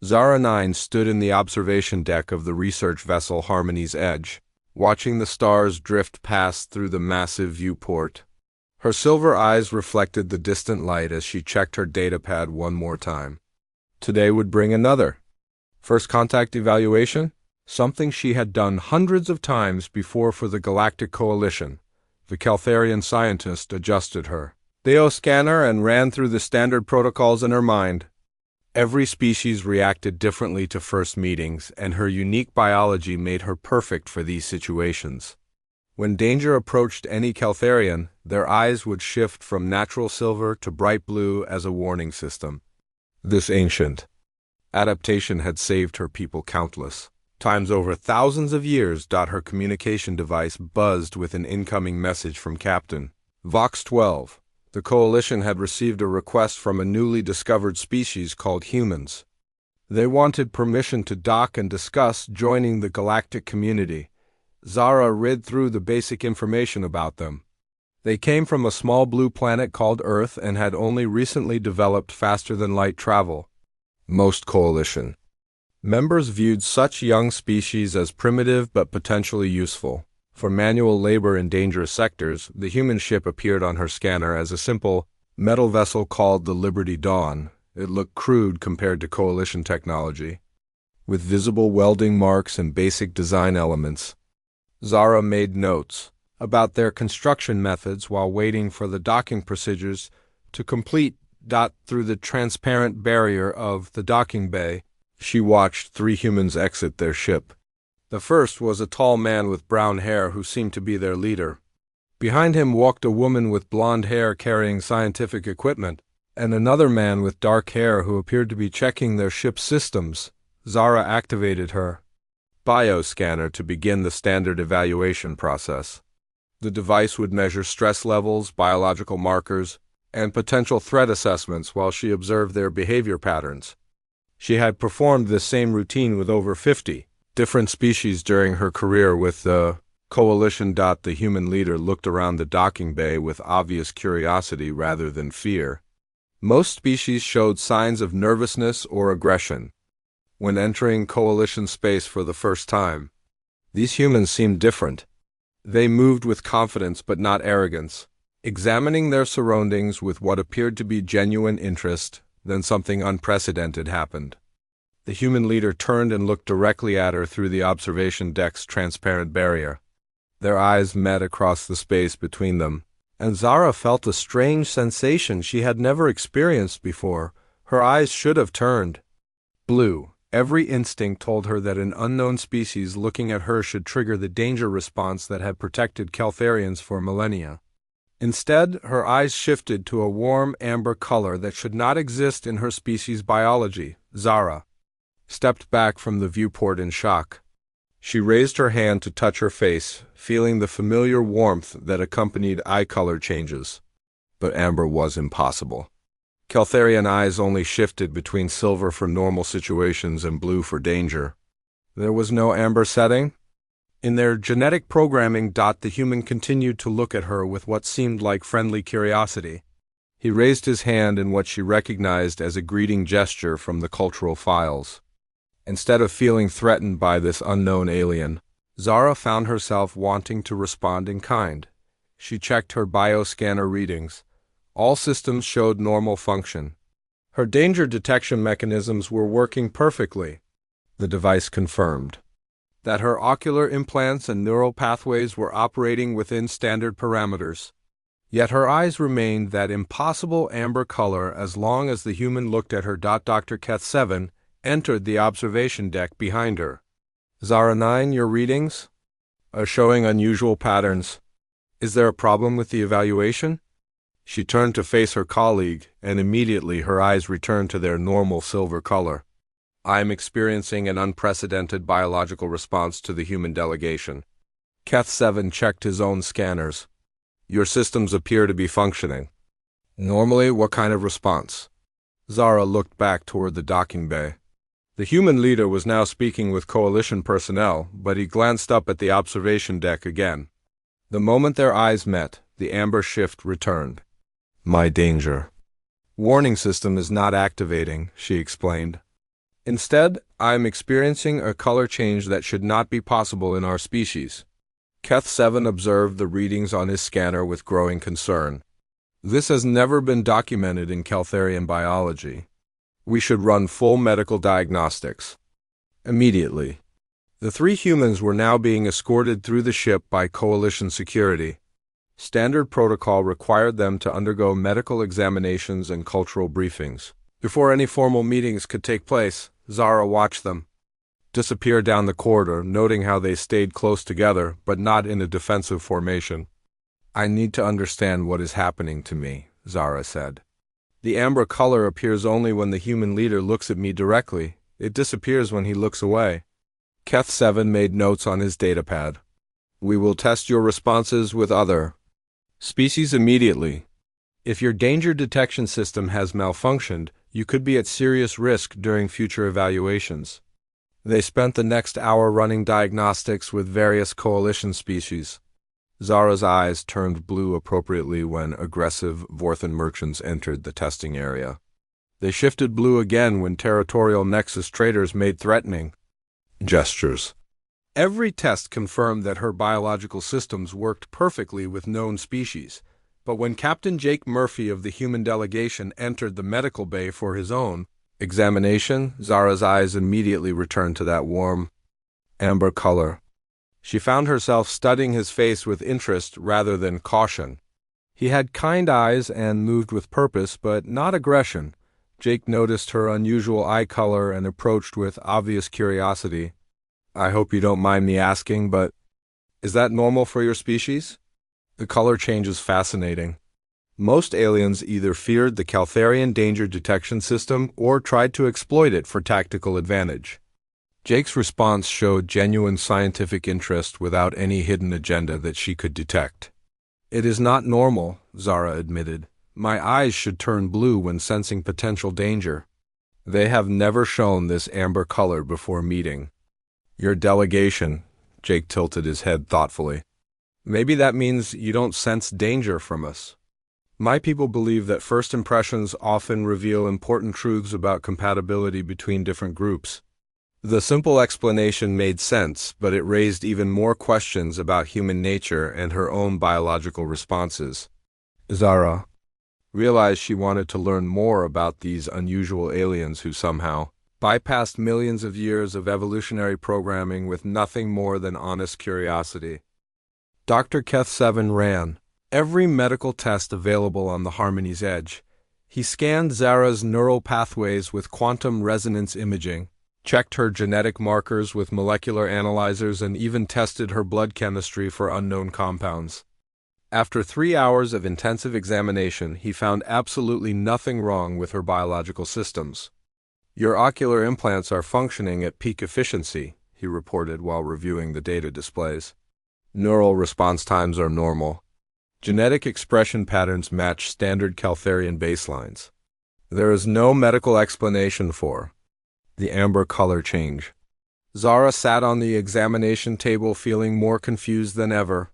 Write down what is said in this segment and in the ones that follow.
Zara 9 stood in the observation deck of the research vessel Harmony's Edge, watching the stars drift past through the massive viewport. Her silver eyes reflected the distant light as she checked her datapad one more time. Today would bring another first contact evaluation, something she had done hundreds of times before for the Galactic Coalition. The Caltharian scientist adjusted her bioscanner and ran through the standard protocols in her mind. Every species reacted differently to first meetings, and her unique biology made her perfect for these situations. When danger approached any Caltharian, their eyes would shift from natural silver to bright blue as a warning system. This ancient adaptation had saved her people countless times over thousands of years. Her communication device buzzed with an incoming message from Captain Vox 12. The Coalition had received a request from a newly discovered species called humans. They wanted permission to dock and discuss joining the galactic community. Zara read through the basic information about them. They came from a small blue planet called Earth and had only recently developed faster-than-light travel. Most Coalition members viewed such young species as primitive but potentially useful. For manual labor in dangerous sectors, the human ship appeared on her scanner as a simple metal vessel called the Liberty Dawn. It looked crude compared to Coalition technology, with visible welding marks and basic design elements. Zara made notes about their construction methods while waiting for the docking procedures to complete. Through the transparent barrier of the docking bay, she watched 3 humans exit their ship. The first was a tall man with brown hair who seemed to be their leader. Behind him walked a woman with blonde hair carrying scientific equipment, and another man with dark hair who appeared to be checking their ship's systems. Zara activated her bioscanner to begin the standard evaluation process. The device would measure stress levels, biological markers, and potential threat assessments while she observed their behavior patterns. She had performed this same routine with over 50 different species during her career with the Coalition. The human leader looked around the docking bay with obvious curiosity rather than fear. Most species showed signs of nervousness or aggression when entering Coalition space for the first time. These humans seemed different. They moved with confidence but not arrogance, examining their surroundings with what appeared to be genuine interest. Then something unprecedented happened. The human leader turned and looked directly at her through the observation deck's transparent barrier. Their eyes met across the space between them, and Zara felt a strange sensation she had never experienced before. Her eyes should have turned blue. Every instinct told her that an unknown species looking at her should trigger the danger response that had protected Caltharians for millennia. Instead, her eyes shifted to a warm amber color that should not exist in her species' biology. Zara stepped back from the viewport in shock. She raised her hand to touch her face, feeling the familiar warmth that accompanied eye color changes. But amber was impossible. Caltharian eyes only shifted between silver for normal situations and blue for danger. There was no amber setting. In their genetic programming. The human continued to look at her with what seemed like friendly curiosity. He raised his hand in what she recognized as a greeting gesture from the cultural files. Instead of feeling threatened by this unknown alien, Zara found herself wanting to respond in kind. She checked her bioscanner readings. All systems showed normal function. Her danger detection mechanisms were working perfectly. The device confirmed that her ocular implants and neural pathways were operating within standard parameters. Yet her eyes remained that impossible amber color as long as the human looked at her. Dr. Keth 7 entered the observation deck behind her. Zara 9, your readings are showing unusual patterns. Is there a problem with the evaluation? She turned to face her colleague, and immediately her eyes returned to their normal silver color. I am experiencing an unprecedented biological response to the human delegation. Keth 7 checked his own scanners. Your systems appear to be functioning. Normally, what kind of response? Zara looked back toward the docking bay. The human leader was now speaking with Coalition personnel, but he glanced up at the observation deck again. The moment their eyes met, the amber shift returned. My danger. Warning system is not activating, she explained. Instead, I am experiencing a color change that should not be possible in our species. Keth-7 observed the readings on his scanner with growing concern. This has never been documented in Caltharian biology. We should run full medical diagnostics. Immediately. The three humans were now being escorted through the ship by Coalition security. Standard protocol required them to undergo medical examinations and cultural briefings. Before any formal meetings could take place, Zara watched them disappear down the corridor, noting how they stayed close together, but not in a defensive formation. I need to understand what is happening to me, Zara said. The amber color appears only when the human leader looks at me directly. It disappears when he looks away. Keth-7 made notes on his datapad. We will test your responses with other species immediately. If your danger detection system has malfunctioned, you could be at serious risk during future evaluations. They spent the next hour running diagnostics with various coalition species. Zara's eyes turned blue appropriately when aggressive Vorthan merchants entered the testing area. They shifted blue again when territorial Nexus traders made threatening gestures. Every test confirmed that her biological systems worked perfectly with known species, but when Captain Jake Murphy of the human delegation entered the medical bay for his own examination, Zara's eyes immediately returned to that warm, amber color. She found herself studying his face with interest rather than caution. He had kind eyes and moved with purpose, but not aggression. Jake noticed her unusual eye color and approached with obvious curiosity. I hope you don't mind me asking, but is that normal for your species? The color change is fascinating. Most aliens either feared the Caltharian danger detection system or tried to exploit it for tactical advantage. Jake's response showed genuine scientific interest without any hidden agenda that she could detect. It is not normal, Zara admitted. My eyes should turn blue when sensing potential danger. They have never shown this amber color before meeting. Your delegation, Jake tilted his head thoughtfully. Maybe that means you don't sense danger from us. My people believe that first impressions often reveal important truths about compatibility between different groups. The simple explanation made sense, but it raised even more questions about human nature and her own biological responses. Zara realized she wanted to learn more about these unusual aliens who somehow bypassed millions of years of evolutionary programming with nothing more than honest curiosity. Dr. Keth-7 ran every medical test available on the Harmony's edge. He scanned Zara's neural pathways with quantum resonance imaging, checked her genetic markers with molecular analyzers, and even tested her blood chemistry for unknown compounds. After 3 hours of intensive examination, he found absolutely nothing wrong with her biological systems. Your ocular implants are functioning at peak efficiency, he reported while reviewing the data displays. Neural response times are normal. Genetic expression patterns match standard Caltharian baselines. There is no medical explanation for the amber color change. Zara sat on the examination table feeling more confused than ever.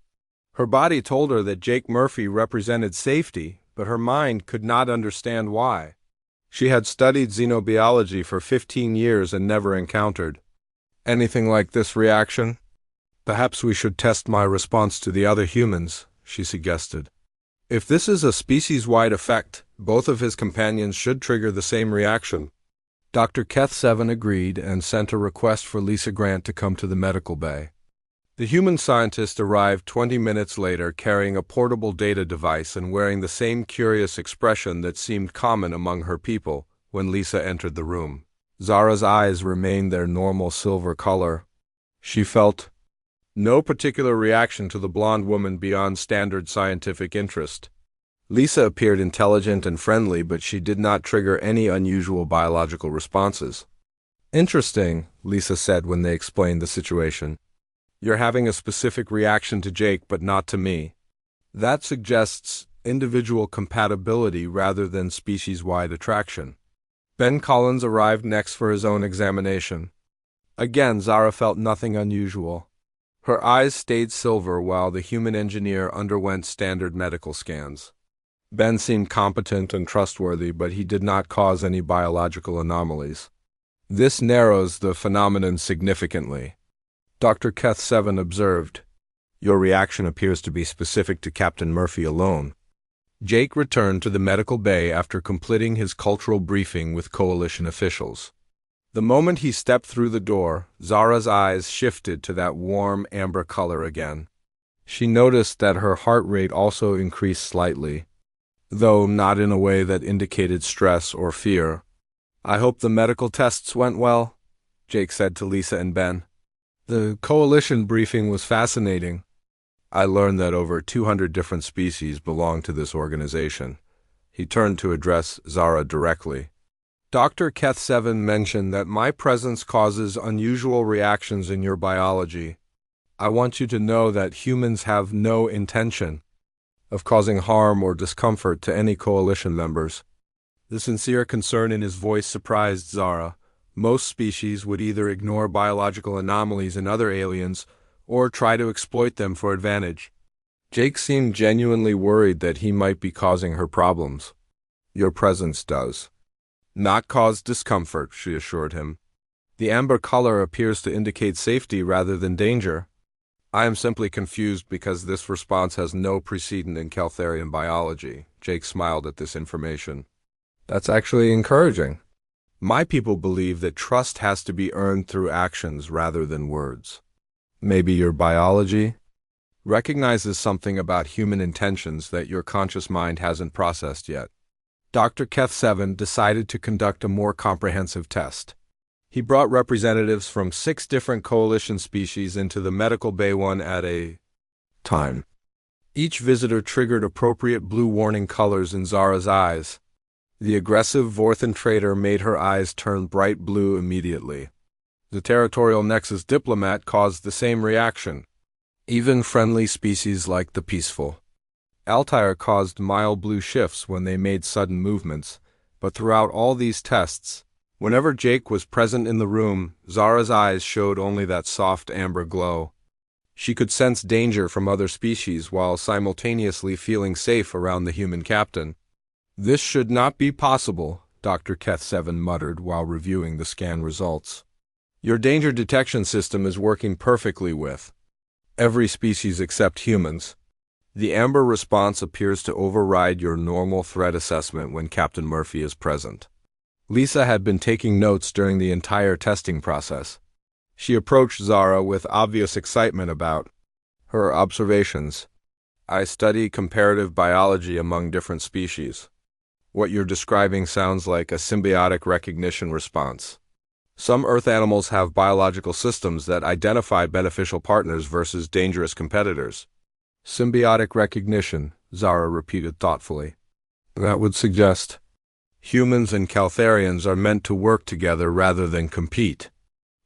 Her body told her that Jake Murphy represented safety, but her mind could not understand why. She had studied xenobiology for 15 years and never encountered anything like this reaction. Perhaps we should test my response to the other humans, she suggested. If this is a species-wide effect, both of his companions should trigger the same reaction. Dr. Keth-7 agreed and sent a request for Lisa Grant to come to the medical bay. The human scientist arrived 20 minutes later carrying a portable data device and wearing the same curious expression that seemed common among her people when Lisa entered the room. Zara's eyes remained their normal silver color. She felt no particular reaction to the blonde woman beyond standard scientific interest. Lisa appeared intelligent and friendly, but she did not trigger any unusual biological responses. Interesting, Lisa said when they explained the situation. You're having a specific reaction to Jake, but not to me. That suggests individual compatibility rather than species-wide attraction. Ben Collins arrived next for his own examination. Again, Zara felt nothing unusual. Her eyes stayed silver while the human engineer underwent standard medical scans. Ben seemed competent and trustworthy, but he did not cause any biological anomalies. This narrows the phenomenon significantly. Dr. Keth-7 observed, "Your reaction appears to be specific to Captain Murphy alone." Jake returned to the medical bay after completing his cultural briefing with Coalition officials. The moment he stepped through the door, Zara's eyes shifted to that warm amber color again. She noticed that her heart rate also increased slightly, though not in a way that indicated stress or fear. "I hope the medical tests went well," Jake said to Lisa and Ben. "The Coalition briefing was fascinating. I learned that over 200 different species belong to this organization." He turned to address Zara directly. "Dr. Keth-7 mentioned that my presence causes unusual reactions in your biology. I want you to know that humans have no intention of causing harm or discomfort to any Coalition members." The sincere concern in his voice surprised Zara. Most species would either ignore biological anomalies in other aliens or try to exploit them for advantage. Jake seemed genuinely worried that he might be causing her problems. "Your presence does not cause discomfort," she assured him. "The amber color appears to indicate safety rather than danger. I am simply confused because this response has no precedent in Caltharian biology." Jake smiled at this information. "That's actually encouraging. My people believe that trust has to be earned through actions rather than words. Maybe your biology recognizes something about human intentions that your conscious mind hasn't processed yet." Dr. Keth-7 decided to conduct a more comprehensive test. He brought representatives from 6 different Coalition species into the medical bay one at a time. Each visitor triggered appropriate blue warning colors in Zara's eyes. The aggressive Vorthan trader made her eyes turn bright blue immediately. The territorial Nexus diplomat caused the same reaction. Even friendly species like the peaceful Altair caused mild blue shifts when they made sudden movements, but throughout all these tests, whenever Jake was present in the room, Zara's eyes showed only that soft amber glow. She could sense danger from other species while simultaneously feeling safe around the human captain. "This should not be possible," Dr. Keth-7 muttered while reviewing the scan results. "Your danger detection system is working perfectly with every species except humans. The amber response appears to override your normal threat assessment when Captain Murphy is present." Lisa had been taking notes during the entire testing process. She approached Zara with obvious excitement about her observations. "I study comparative biology among different species. What you're describing sounds like a symbiotic recognition response. Some Earth animals have biological systems that identify beneficial partners versus dangerous competitors." "Symbiotic recognition," Zara repeated thoughtfully. "That would suggest humans and Caltharians are meant to work together rather than compete."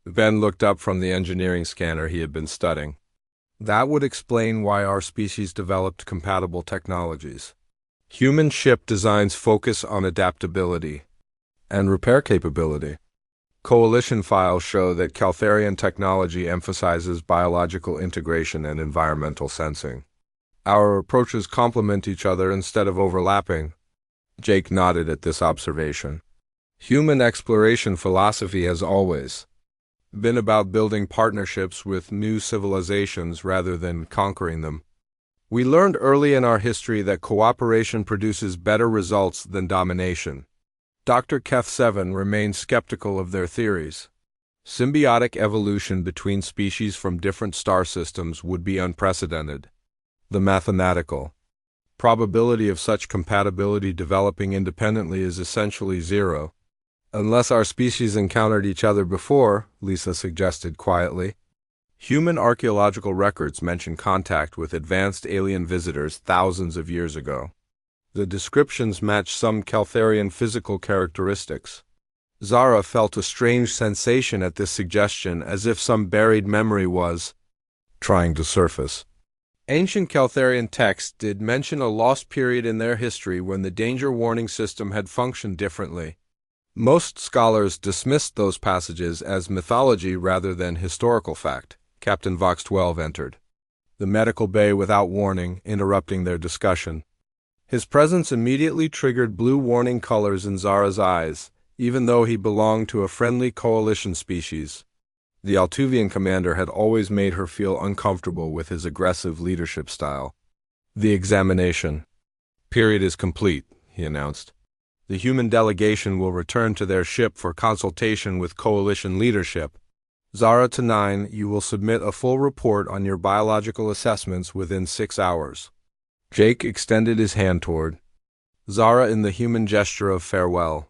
Ben looked up from the engineering scanner he had been studying. "That would explain why our species developed compatible technologies. Human ship designs focus on adaptability and repair capability. Coalition files show that Caltharian technology emphasizes biological integration and environmental sensing. Our approaches complement each other instead of overlapping." Jake nodded at this observation. "Human exploration philosophy has always been about building partnerships with new civilizations rather than conquering them. We learned early in our history that cooperation produces better results than domination." Dr. Keth-7 remained skeptical of their theories. Symbiotic evolution between species from different star systems would be unprecedented. The mathematical probability of such compatibility developing independently is essentially zero. "Unless our species encountered each other before," Lisa suggested quietly. "Human archaeological records mention contact with advanced alien visitors thousands of years ago. The descriptions match some Caltharian physical characteristics." Zara felt a strange sensation at this suggestion, as if some buried memory was trying to surface. Ancient Caltharian texts did mention a lost period in their history when the danger warning system had functioned differently. Most scholars dismissed those passages as mythology rather than historical fact. Captain Vox 12 entered the medical bay without warning, interrupting their discussion. His presence immediately triggered blue warning colors in Zara's eyes. even though he belonged to a friendly coalition species. The Altuvian commander had always made her feel uncomfortable with his aggressive leadership style. The examination period is complete, he announced. The human delegation will return to their ship for consultation with coalition leadership. Zara to 9, you will submit a full report on your biological assessments within 6 hours. Jake extended his hand toward Zara in the human gesture of farewell.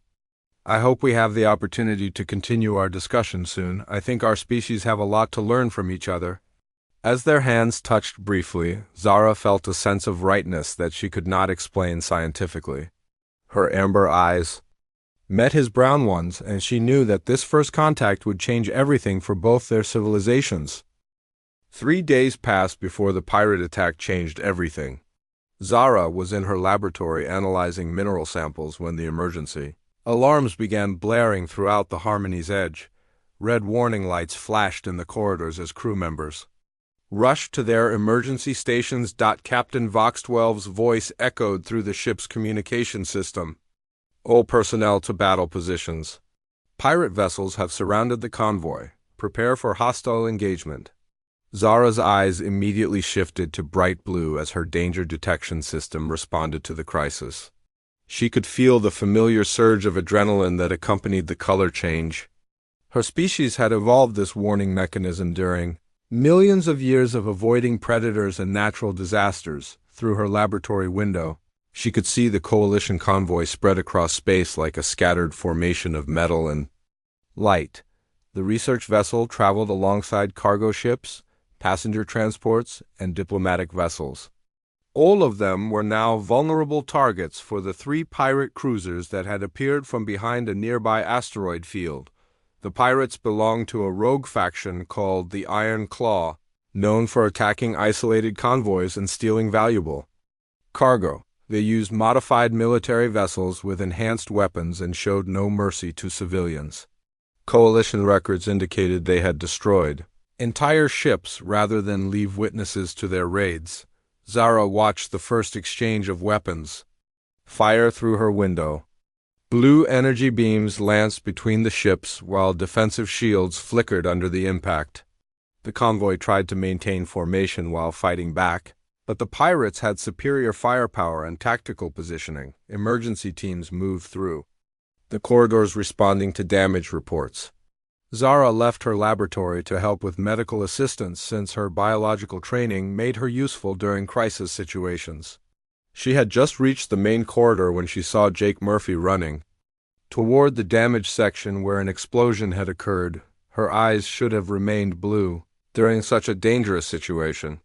I hope we have the opportunity to continue our discussion soon. I think our species have a lot to learn from each other. As their hands touched briefly, Zara felt a sense of rightness that she could not explain scientifically. Her amber eyes met his brown ones, and she knew that this first contact would change everything for both their civilizations. 3 days passed before the pirate attack changed everything. Zara was in her laboratory analyzing mineral samples when the emergency alarms began blaring throughout the Harmony's edge. Red warning lights flashed in the corridors as crew members rushed to their emergency stations. Captain Vox-12's voice echoed through the ship's communication system. All personnel to battle positions. Pirate vessels have surrounded the convoy. Prepare for hostile engagement. Zara's eyes immediately shifted to bright blue as her danger detection system responded to the crisis. She could feel the familiar surge of adrenaline that accompanied the color change. Her species had evolved this warning mechanism during millions of years of avoiding predators and natural disasters. Through her laboratory window, she could see the coalition convoy spread across space like a scattered formation of metal and light. The research vessel traveled alongside cargo ships, passenger transports, and diplomatic vessels. All of them were now vulnerable targets for the 3 pirate cruisers that had appeared from behind a nearby asteroid field. The pirates belonged to a rogue faction called the Iron Claw, known for attacking isolated convoys and stealing valuable cargo. They used modified military vessels with enhanced weapons and showed no mercy to civilians. Coalition records indicated they had destroyed entire ships rather than leave witnesses to their raids. Zara watched the first exchange of weapons fire through her window. Blue energy beams lanced between the ships while defensive shields flickered under the impact. The convoy tried to maintain formation while fighting back, but the pirates had superior firepower and tactical positioning. Emergency teams moved through the corridors responding to damage reports. Zara left her laboratory to help with medical assistance since her biological training made her useful during crisis situations. She had just reached the main corridor when she saw Jake Murphy running toward the damage section where an explosion had occurred. Her eyes should have remained blue during such a dangerous situation.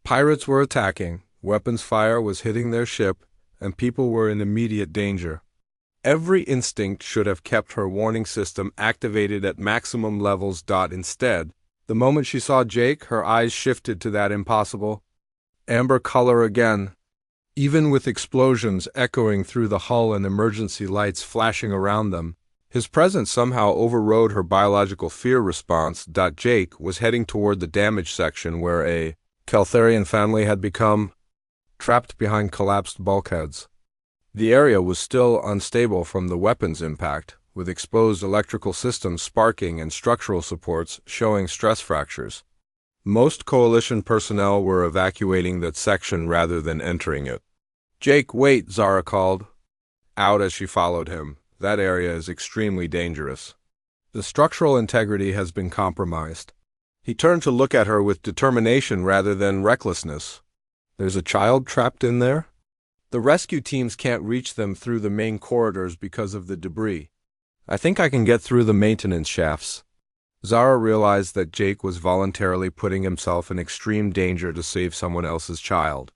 Pirates were attacking, weapons fire was hitting their ship, and people were in immediate danger. Every instinct should have kept her warning system activated at maximum levels. Instead, the moment she saw Jake, her eyes shifted to that impossible amber color again. Even with explosions echoing through the hull and emergency lights flashing around them, his presence somehow overrode her biological fear response. Jake was heading toward the damage section where a Caltharian family had become trapped behind collapsed bulkheads. The area was still unstable from the weapons impact, with exposed electrical systems sparking and structural supports showing stress fractures. Most coalition personnel were evacuating that section rather than entering it. "Jake, wait," Zara called out as she followed him. "That area is extremely dangerous. The structural integrity has been compromised." He turned to look at her with determination rather than recklessness. "There's a child trapped in there? The rescue teams can't reach them through the main corridors because of the debris. I think I can get through the maintenance shafts." Zara realized that Jake was voluntarily putting himself in extreme danger to save someone else's child.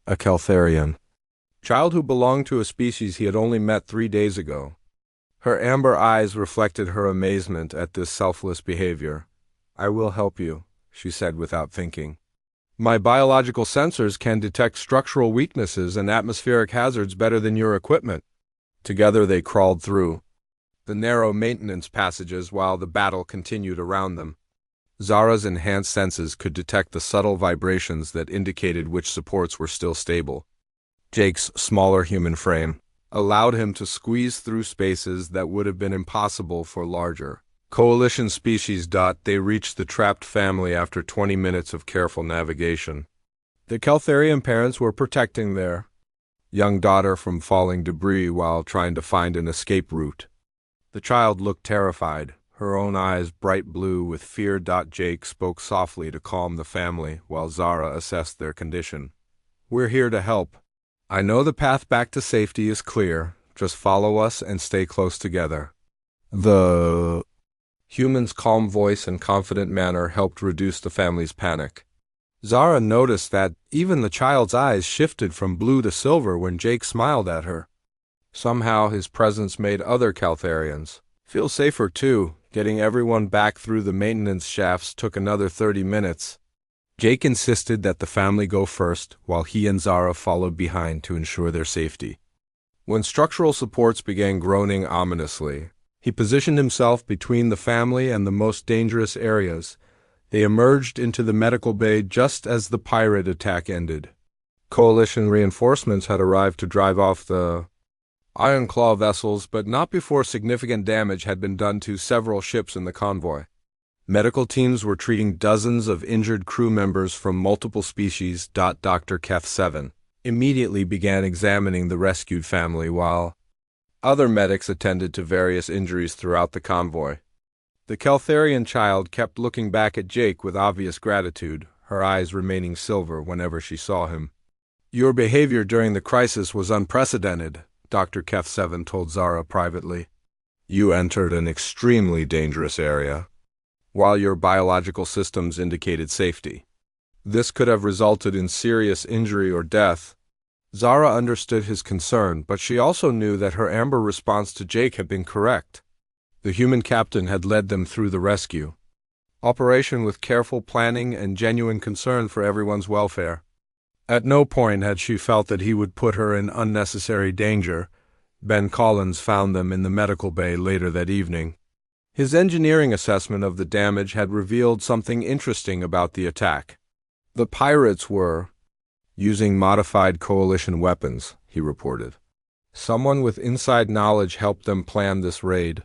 A Caltharian child who belonged to a species he had only met 3 days ago. Her amber eyes reflected her amazement at this selfless behavior. "I will help you," she said without thinking. "My biological sensors can detect structural weaknesses and atmospheric hazards better than your equipment." Together they crawled through the narrow maintenance passages while the battle continued around them. Zara's enhanced senses could detect the subtle vibrations that indicated which supports were still stable. Jake's smaller human frame allowed him to squeeze through spaces that would have been impossible for larger Coalition species. They reached the trapped family after 20 minutes of careful navigation. The Keltharian parents were protecting their young daughter from falling debris while trying to find an escape route. The child looked terrified, her own eyes bright blue with fear. Jake spoke softly to calm the family while Zara assessed their condition. "We're here to help. I know the path back to safety is clear. Just follow us and stay close together." The human's calm voice and confident manner helped reduce the family's panic. Zara noticed that even the child's eyes shifted from blue to silver when Jake smiled at her. Somehow his presence made other Keltharians feel safer too. Getting everyone back through the maintenance shafts took another 30 minutes. Jake insisted that the family go first, while he and Zara followed behind to ensure their safety. When structural supports began groaning ominously, he positioned himself between the family and the most dangerous areas. They emerged into the medical bay just as the pirate attack ended. Coalition reinforcements had arrived to drive off the Iron Claw vessels, but not before significant damage had been done to several ships in the convoy. Medical teams were treating dozens of injured crew members from multiple species. Dr. Keth 7 immediately began examining the rescued family while other medics attended to various injuries throughout the convoy. The Keltharian child kept looking back at Jake with obvious gratitude, her eyes remaining silver whenever she saw him. "Your behavior during the crisis was unprecedented," Dr. Keth 7 told Zara privately. "You entered an extremely dangerous area, while your biological systems indicated safety. This could have resulted in serious injury or death." Zara understood his concern, but she also knew that her amber response to Jake had been correct. The human captain had led them through the rescue operation with careful planning and genuine concern for everyone's welfare. At no point had she felt that he would put her in unnecessary danger. Ben Collins found them in the medical bay later that evening. His engineering assessment of the damage had revealed something interesting about the attack. The pirates were using modified coalition weapons, he reported. Someone with inside knowledge helped them plan this raid.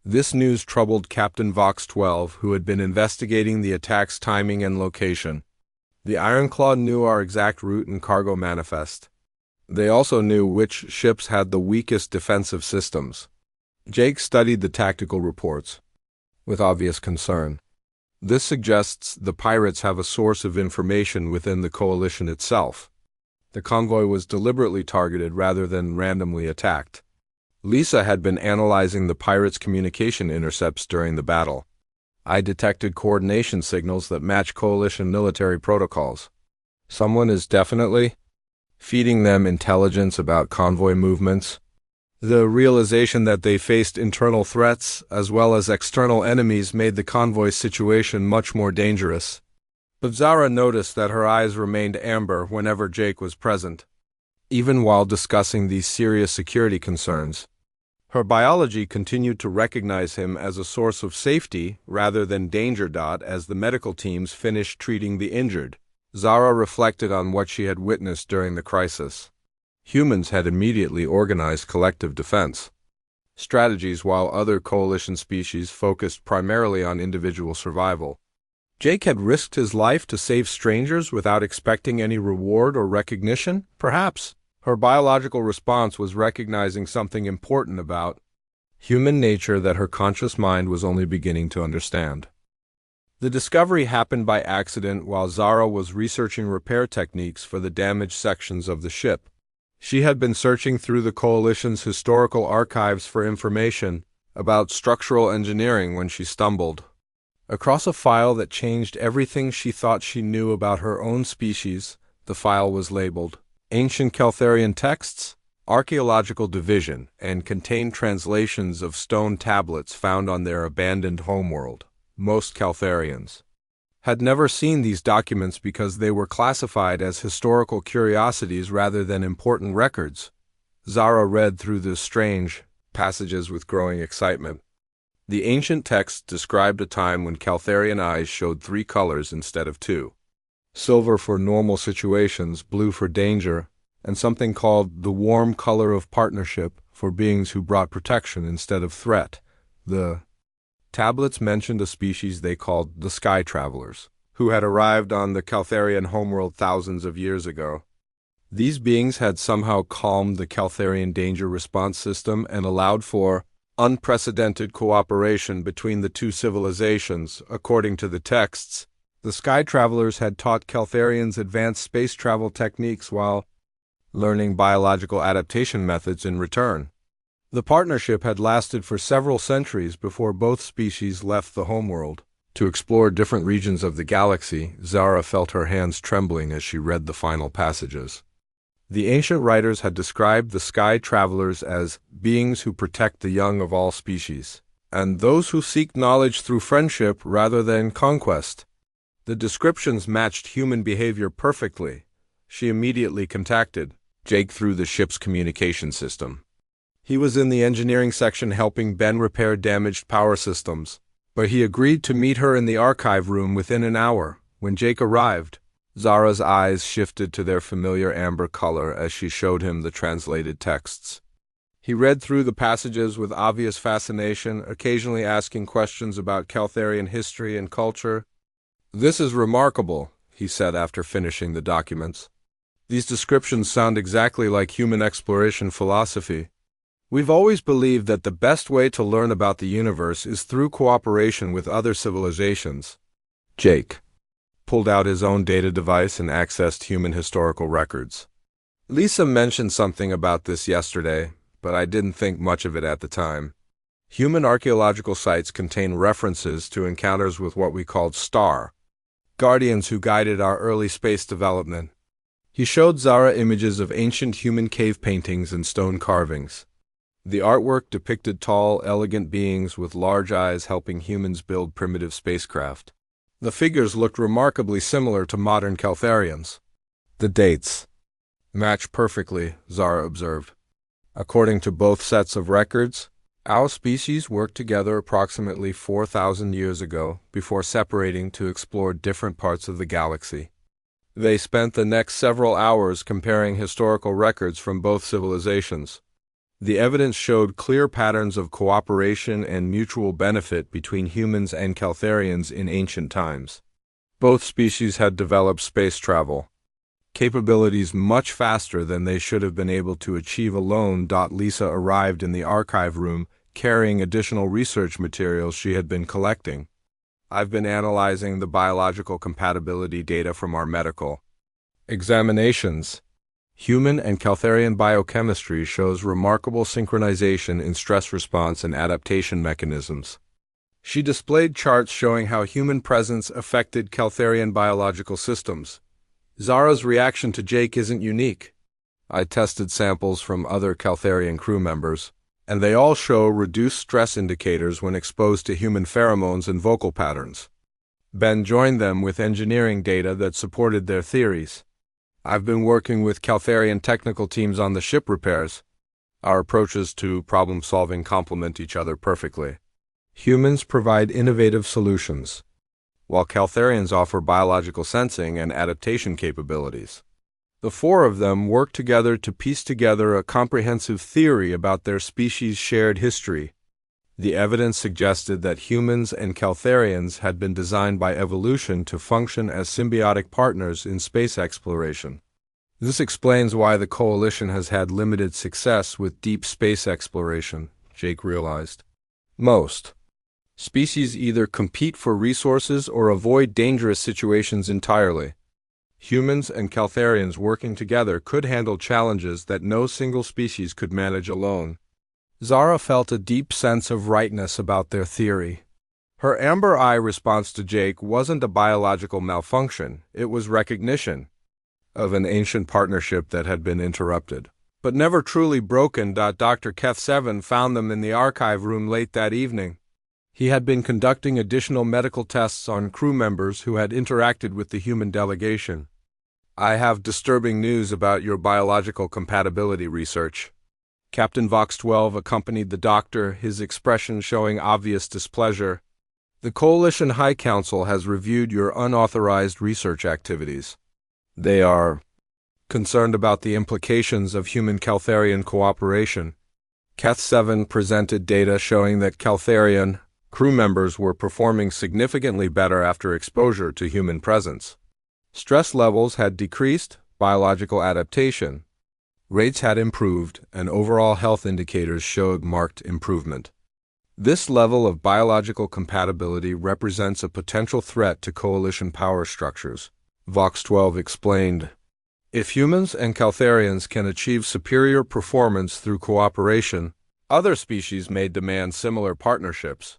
This news troubled Captain Vox 12, who had been investigating the attack's timing and location. The Ironclaw knew our exact route and cargo manifest. They also knew which ships had the weakest defensive systems. Jake studied the tactical reports with obvious concern. This suggests the pirates have a source of information within the coalition itself. The convoy was deliberately targeted rather than randomly attacked. Lisa had been analyzing the pirates' communication intercepts during the battle. "I detected coordination signals that match coalition military protocols. Someone is definitely feeding them intelligence about convoy movements." The realization that they faced internal threats as well as external enemies made the convoy situation much more dangerous. But Zara noticed that her eyes remained amber whenever Jake was present, even while discussing these serious security concerns. Her biology continued to recognize him as a source of safety rather than danger. As the medical teams finished treating the injured, Zara reflected on what she had witnessed during the crisis. Humans had immediately organized collective defense strategies while other coalition species focused primarily on individual survival. Jake had risked his life to save strangers without expecting any reward or recognition, perhaps. Her biological response was recognizing something important about human nature that her conscious mind was only beginning to understand. The discovery happened by accident while Zara was researching repair techniques for the damaged sections of the ship. She had been searching through the Coalition's historical archives for information about structural engineering when she stumbled across a file that changed everything she thought she knew about her own species. The file was labeled Ancient Keltharian Texts, Archaeological Division, and contained translations of stone tablets found on their abandoned homeworld. Most Keltharians had never seen these documents because they were classified as historical curiosities rather than important records. Zara read through the strange passages with growing excitement. The ancient texts described a time when Keltharian eyes showed 3 colors instead of 2. Silver for normal situations, blue for danger, and something called the warm color of partnership for beings who brought protection instead of threat. The tablets mentioned a species they called the Sky Travelers, who had arrived on the Caltharian homeworld thousands of years ago. These beings had somehow calmed the Caltharian danger response system and allowed for unprecedented cooperation between the two civilizations. According to the texts, the Sky Travelers had taught Caltharians advanced space travel techniques while learning biological adaptation methods in return. The partnership had lasted for several centuries before both species left the homeworld to explore different regions of the galaxy. Zara felt her hands trembling as she read the final passages. The ancient writers had described the Sky Travelers as beings who protect the young of all species, and those who seek knowledge through friendship rather than conquest. The descriptions matched human behavior perfectly. She immediately contacted Jake through the ship's communication system. He was in the engineering section helping Ben repair damaged power systems, but he agreed to meet her in the archive room within an hour. When Jake arrived, Zara's eyes shifted to their familiar amber color as she showed him the translated texts. He read through the passages with obvious fascination, occasionally asking questions about Caltharian history and culture. "This is remarkable," he said after finishing the documents. "These descriptions sound exactly like human exploration philosophy. We've always believed that the best way to learn about the universe is through cooperation with other civilizations." Jake pulled out his own data device and accessed human historical records. "Lisa mentioned something about this yesterday, but I didn't think much of it at the time. Human archaeological sites contain references to encounters with what we called star guardians who guided our early space development." He showed Zara images of ancient human cave paintings and stone carvings. The artwork depicted tall, elegant beings with large eyes helping humans build primitive spacecraft. The figures looked remarkably similar to modern Caltharians. "The dates match perfectly," Zara observed. "According to both sets of records, our species worked together approximately 4,000 years ago before separating to explore different parts of the galaxy." They spent the next several hours comparing historical records from both civilizations. The evidence showed clear patterns of cooperation and mutual benefit between humans and Caltharians in ancient times. Both species had developed space travel capabilities much faster than they should have been able to achieve alone. Lisa arrived in the archive room carrying additional research materials she had been collecting. "I've been analyzing the biological compatibility data from our medical examinations. Human and Caltharian biochemistry shows remarkable synchronization in stress response and adaptation mechanisms." She displayed charts showing how human presence affected Caltharian biological systems. Zara's reaction to Jake isn't unique. "I tested samples from other Caltharian crew members, and they all show reduced stress indicators when exposed to human pheromones and vocal patterns." Ben joined them with engineering data that supported their theories. "I've been working with Caltharian technical teams on the ship repairs. Our approaches to problem-solving complement each other perfectly. Humans provide innovative solutions, while Caltharians offer biological sensing and adaptation capabilities. The four of them work together to piece together a comprehensive theory about their species' shared history. The evidence suggested that humans and Caltharians had been designed by evolution to function as symbiotic partners in space exploration. This explains why the Coalition has had limited success with deep space exploration," Jake realized. "Most species either compete for resources or avoid dangerous situations entirely. Humans and Caltharians working together could handle challenges that no single species could manage alone." Zara felt a deep sense of rightness about their theory. Her amber eye response to Jake wasn't a biological malfunction, it was recognition of an ancient partnership that had been interrupted, but never truly broken. Dr. Keth Seven found them in the archive room late that evening. He had been conducting additional medical tests on crew members who had interacted with the human delegation. "I have disturbing news about your biological compatibility research." Captain Vox 12 accompanied the doctor, his expression showing obvious displeasure. "The Coalition High Council has reviewed your unauthorized research activities. They are Concerned about the implications of human-Caltharian cooperation, Keth-7 presented data showing that Caltharian crew members were performing significantly better after exposure to human presence. Stress levels had decreased, biological adaptation rates had improved, and overall health indicators showed marked improvement. This level of biological compatibility represents a potential threat to coalition power structures, Vox 12 explained. If humans and Caltharians can achieve superior performance through cooperation, other species may demand similar partnerships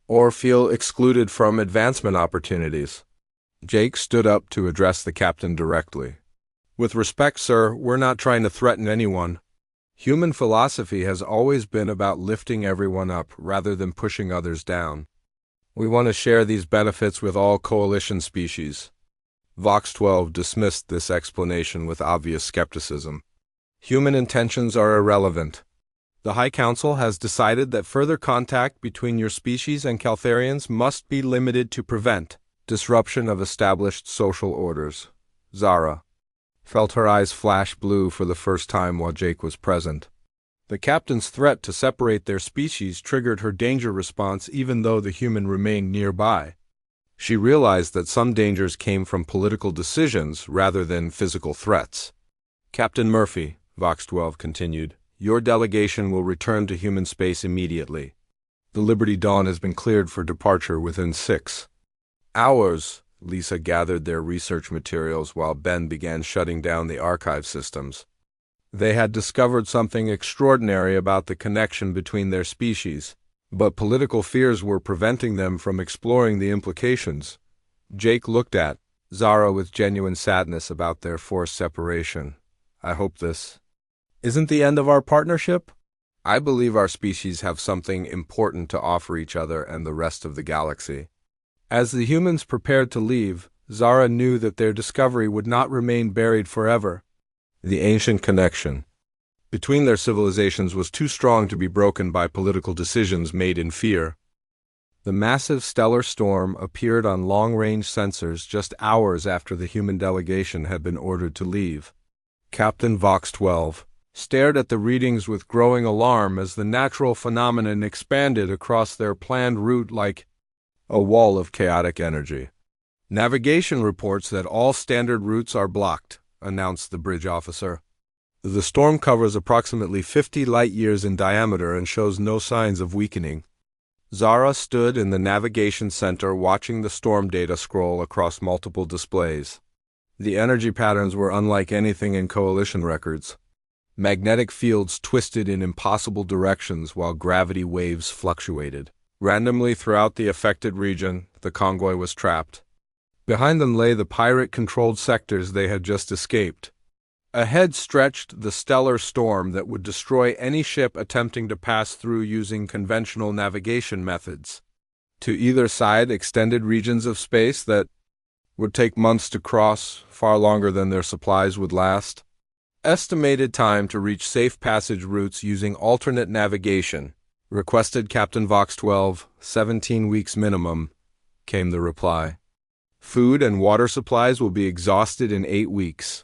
or feel excluded from advancement opportunities. Jake stood up to address the captain directly. With respect, sir, we're not trying to threaten anyone. Human philosophy has always been about lifting everyone up rather than pushing others down. We want to share these benefits with all coalition species. Vox 12 dismissed this explanation with obvious skepticism. Human intentions are irrelevant. The High Council has decided that further contact between your species and Caltharians must be limited to prevent disruption of established social orders. Zara felt her eyes flash blue for the first time while Jake was present. The captain's threat to separate their species triggered her danger response even though the human remained nearby. She realized that some dangers came from political decisions rather than physical threats. Captain Murphy, Vox 12 continued, your delegation will return to human space immediately. The Liberty Dawn has been cleared for departure within 6 hours. Lisa gathered their research materials while Ben began shutting down the archive systems. They had discovered something extraordinary about the connection between their species, but political fears were preventing them from exploring the implications. Jake looked at Zara with genuine sadness about their forced separation. I hope this isn't the end of our partnership. I believe our species have something important to offer each other and the rest of the galaxy. As the humans prepared to leave, Zara knew that their discovery would not remain buried forever. The ancient connection between their civilizations was too strong to be broken by political decisions made in fear. The massive stellar storm appeared on long-range sensors just hours after the human delegation had been ordered to leave. Captain Vox 12 stared at the readings with growing alarm as the natural phenomenon expanded across their planned route like a wall of chaotic energy. Navigation reports that all standard routes are blocked, announced the bridge officer. The storm covers approximately 50 light-years in diameter and shows no signs of weakening. Zara stood in the navigation center watching the storm data scroll across multiple displays. The energy patterns were unlike anything in Coalition records. Magnetic fields twisted in impossible directions while gravity waves fluctuated. Randomly throughout the affected region, the convoy was trapped. Behind them lay the pirate-controlled sectors they had just escaped. Ahead stretched the stellar storm that would destroy any ship attempting to pass through using conventional navigation methods. To either side extended regions of space that would take months to cross, far longer than their supplies would last. Estimated time to reach safe passage routes using alternate navigation. Requested Captain Vox 12, 17 weeks minimum, came the reply. Food and water supplies will be exhausted in 8 weeks.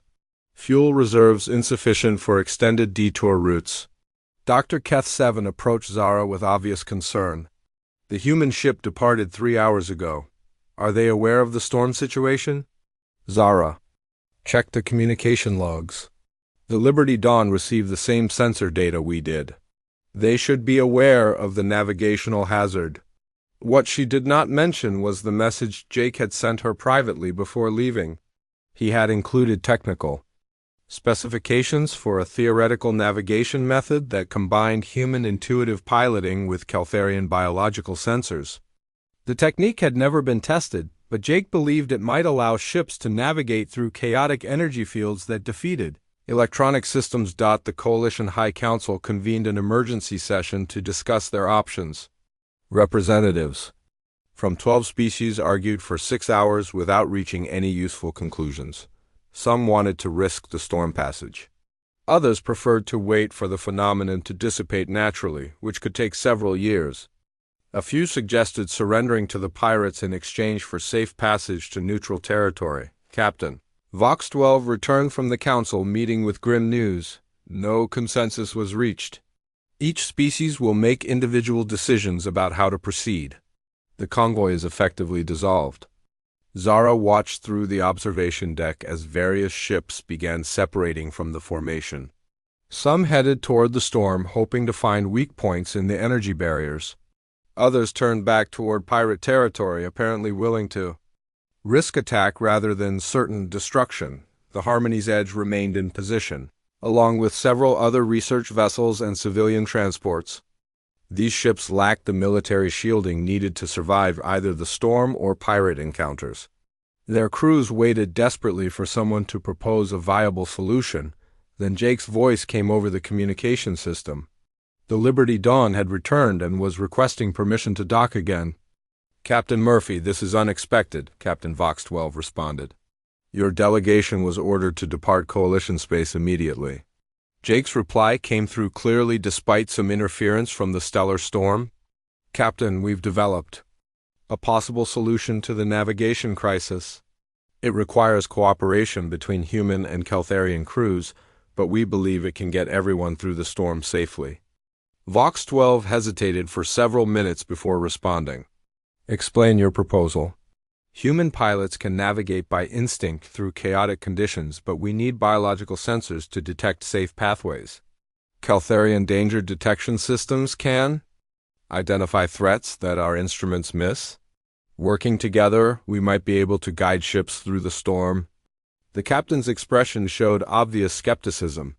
Fuel reserves insufficient for extended detour routes. Dr. Keth-7 approached Zara with obvious concern. The human ship departed 3 hours ago. Are they aware of the storm situation? Zara checked the communication logs. The Liberty Dawn received the same sensor data we did. They should be aware of the navigational hazard. What she did not mention was the message Jake had sent her privately before leaving. He had included technical specifications for a theoretical navigation method that combined human intuitive piloting with Caltharian biological sensors. The technique had never been tested, but Jake believed it might allow ships to navigate through chaotic energy fields that defeated electronic systems. The Coalition High Council convened an emergency session to discuss their options. Representatives from 12 species argued for 6 hours without reaching any useful conclusions. Some wanted to risk the storm passage. Others preferred to wait for the phenomenon to dissipate naturally, which could take several years. A few suggested surrendering to the pirates in exchange for safe passage to neutral territory. Captain, Vox 12 returned from the council meeting with grim news. No consensus was reached. Each species will make individual decisions about how to proceed. The convoy is effectively dissolved. Zara watched through the observation deck as various ships began separating from the formation. Some headed toward the storm, hoping to find weak points in the energy barriers. Others turned back toward pirate territory, apparently willing to risk attack rather than certain destruction. The Harmony's Edge remained in position, along with several other research vessels and civilian transports. These ships lacked the military shielding needed to survive either the storm or pirate encounters. Their crews waited desperately for someone to propose a viable solution. Then Jake's voice came over the communication system. The Liberty Dawn had returned and was requesting permission to dock again. "Captain Murphy, this is unexpected," Captain Vox 12 responded. "Your delegation was ordered to depart Coalition space immediately." Jake's reply came through clearly despite some interference from the stellar storm. "Captain, we've developed a possible solution to the navigation crisis. It requires cooperation between human and Caltharian crews, but we believe it can get everyone through the storm safely." Vox 12 hesitated for several minutes before responding. "Explain your proposal." "Human pilots can navigate by instinct through chaotic conditions, but we need biological sensors to detect safe pathways. Caltharian danger detection systems can identify threats that our instruments miss. Working together, we might be able to guide ships through the storm." The captain's expression showed obvious skepticism.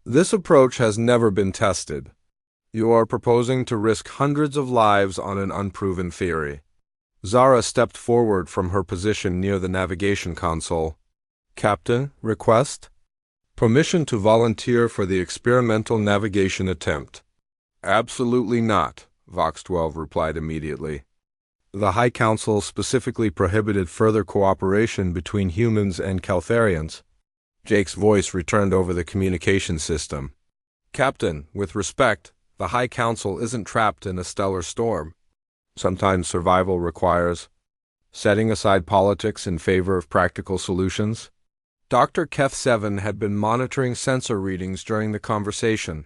"This approach has never been tested. You are proposing to risk hundreds of lives on an unproven theory." Zara stepped forward from her position near the navigation console. "Captain, request permission to volunteer for the experimental navigation attempt." "Absolutely not," Vox 12 replied immediately. The High Council specifically prohibited further cooperation between humans and Caltharians. Jake's voice returned over the communication system. "Captain, with respect, the High Council isn't trapped in a stellar storm. Sometimes survival requires setting aside politics in favor of practical solutions." Dr. Keth 7 had been monitoring sensor readings during the conversation.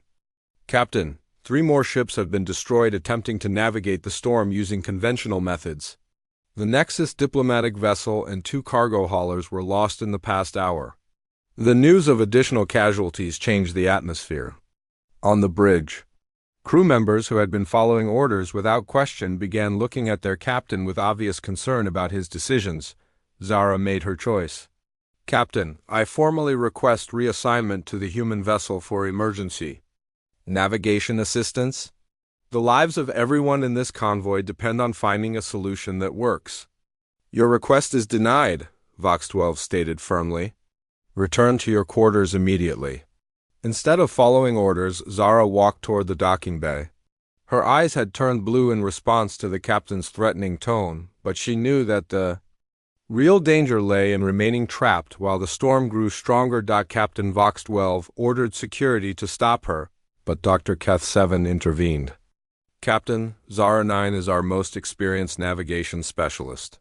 "Captain, 3 more ships have been destroyed attempting to navigate the storm using conventional methods. The Nexus diplomatic vessel and 2 cargo haulers were lost in the past hour." The news of additional casualties changed the atmosphere. On the bridge, crew members who had been following orders without question began looking at their captain with obvious concern about his decisions. Zara made her choice. "Captain, I formally request reassignment to the human vessel for emergency navigation assistance. The lives of everyone in this convoy depend on finding a solution that works." "Your request is denied," Vox 12 stated firmly. "Return to your quarters immediately." Instead of following orders, Zara walked toward the docking bay. Her eyes had turned blue in response to the captain's threatening tone, but she knew that the real danger lay in remaining trapped while the storm grew stronger. Captain Vox 12 ordered security to stop her, but Dr. Keth 7 intervened. "Captain, Zara 9 is our most experienced navigation specialist.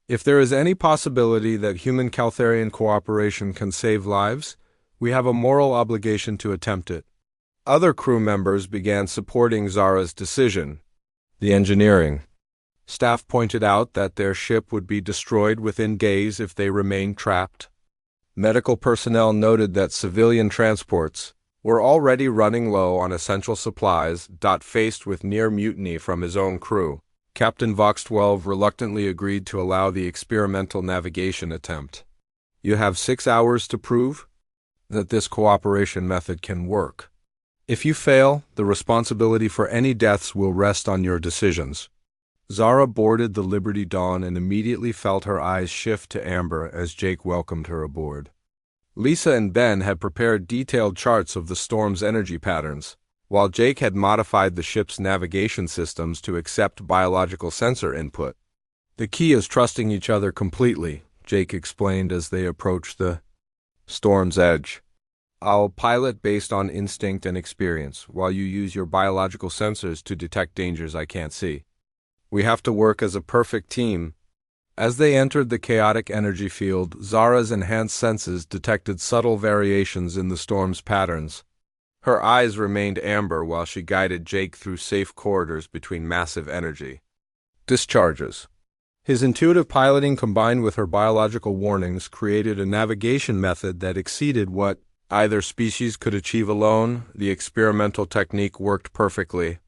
If there is any possibility that human-Caltharian cooperation can save lives, we have a moral obligation to attempt it." Other crew members began supporting Zara's decision. The engineering staff pointed out that their ship would be destroyed within days if they remained trapped. Medical personnel noted that civilian transports were already running low on essential supplies. Faced with near mutiny from his own crew, Captain Vox 12 reluctantly agreed to allow the experimental navigation attempt. "You have 6 hours to prove that this cooperation method can work. If you fail, the responsibility for any deaths will rest on your decisions." Zara boarded the Liberty Dawn and immediately felt her eyes shift to amber as Jake welcomed her aboard. Lisa and Ben had prepared detailed charts of the storm's energy patterns, while Jake had modified the ship's navigation systems to accept biological sensor input. "The key is trusting each other completely," Jake explained as they approached the storm's edge. "I'll pilot based on instinct and experience, while you use your biological sensors to detect dangers I can't see. We have to work as a perfect team." As they entered the chaotic energy field, Zara's enhanced senses detected subtle variations in the storm's patterns. Her eyes remained amber while she guided Jake through safe corridors between massive energy discharges. His intuitive piloting combined with her biological warnings created a navigation method that exceeded what either species could achieve alone. The experimental technique worked perfectly.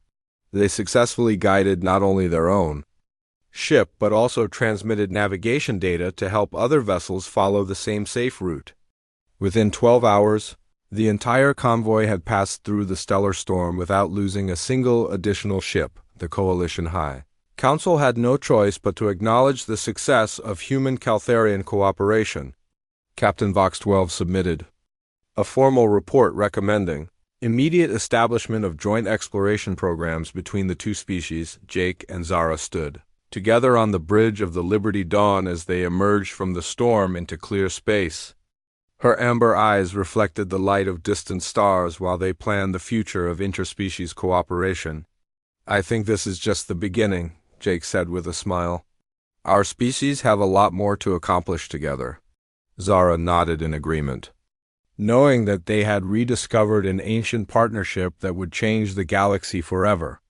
They successfully guided not only their own ship but also transmitted navigation data to help other vessels follow the same safe route. Within 12 hours, the entire convoy had passed through the stellar storm without losing a single additional ship. The Coalition High Council had no choice but to acknowledge the success of human-Caltharian cooperation. Captain Vox 12 submitted a formal report recommending immediate establishment of joint exploration programs between the two species. Jake and Zara stood together on the bridge of the Liberty Dawn as they emerged from the storm into clear space. Her amber eyes reflected the light of distant stars while they planned the future of interspecies cooperation. "I think this is just the beginning," Jake said with a smile. "Our species have a lot more to accomplish together." Zara nodded in agreement, knowing that they had rediscovered an ancient partnership that would change the galaxy forever.